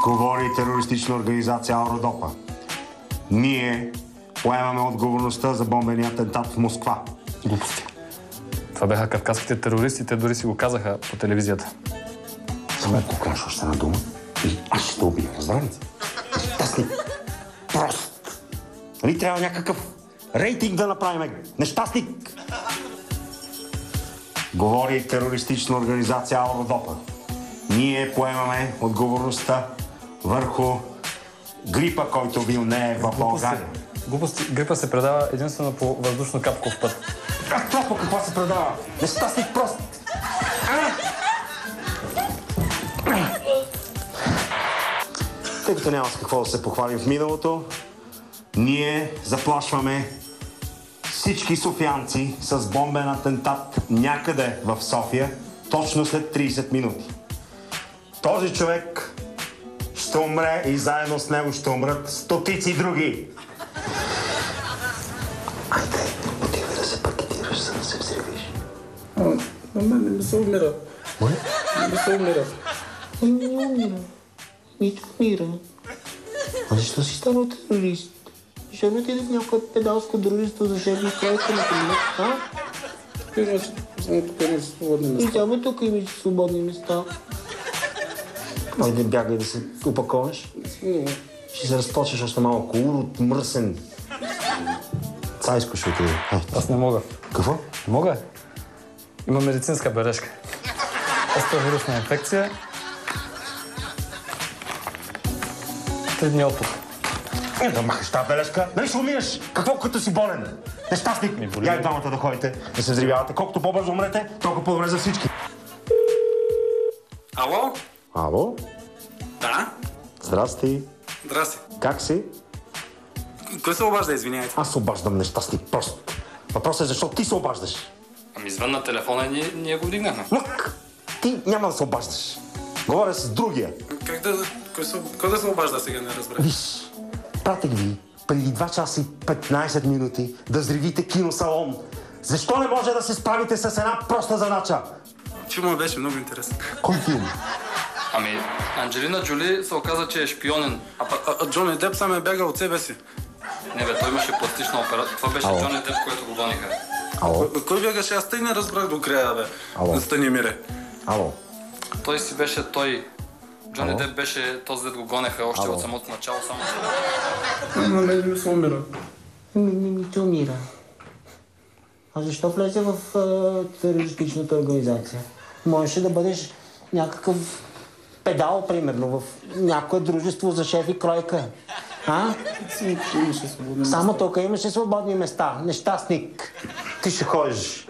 Говори терористична организация Алродопа. Ние поемаме отговорността за бомбения атентат в Москва. Глупости. Това бяха кавказските терористи, те дори си го казаха по телевизията. Само ако кажеш още една дума и аз ще те убия, разбрали ли? Нещастник. Прост. Нали трябва някакъв рейтинг да направим? Нещастник. Говори терористична организация Алродопа. Ние поемаме отговорността върху грипа, който бил не е в България. Глупости. Грипа се предава единствено по въздушно-капков път. А това по какво се предава? Нещастник прост. Тъй като няма с какво да се похвалим в миналото, ние заплашваме всички софиянци с бомбен атентат някъде в София, точно след 30 минути. Този човек ще умре и заедно с него ще умрат стотици други. Айде, отивай да се пакетираш, за да се взривиш. На мен не ми се умира. Не ми се умира. Не умира. Нито умира. А защо си станал терорист? Защо не отиде в някое педалско дружество за шеф и крайка на кабинет, Само тук има свободни места. И само тук има свободни места. Айде бягай да се опаковаш. Ще се разпочваш още малко. Урод, мръсен. Цайско ще отиде. Аз не мога. Какво? Не мога. Има медицинска бележка. Островирусна инфекция. 3 дни отпуск. Да махаш тази бележка. Нали ще умираш? Какво като си болен? Нещастник. Я и двамата да ходите, да се взривявате. Колкото по-бързо умрете, толкова по-добре за всички. Ало? Ало? Да? Здрасти. Здрасти. Как си? Кой се обажда, извиняйте? Аз обаждам нещастник просто. Въпросът е защо ти се обаждаш. Ами звън на телефона и ние го вдигнахме. Мък! Ти няма да се обаждаш. Говоря с другия. Как да... Кой да се обажда сега, не разбрах? Виж, пратих ви преди 2 часа и 15 минути да взривите киносалон. Защо не може да се справите с една проста задача? Филмът беше много интересен. Кой филм? Ами, Анджелина Джоли се оказа, че е шпионен. А Джони Деп сам е бягал от себе си. Не бе, той имаше пластична операция. Това беше Джони Деп, който го гониха. Ало? Кой бягаше? Аз тъй не разбрах до края, бе. Ало? Станимире. Ало? Той си беше той. Джони Деп беше този, дет го гонеха още от самото начало, само. На мен ми се умира. Не ти умира. А защо влезе в терористичната организация? Можеше да бъдеш някакъв педал, примерно, в някое дружество за шеф и кройка. А? Имаше свободни Само тук имаше свободни места. Нещастник. Ти ще ходиш.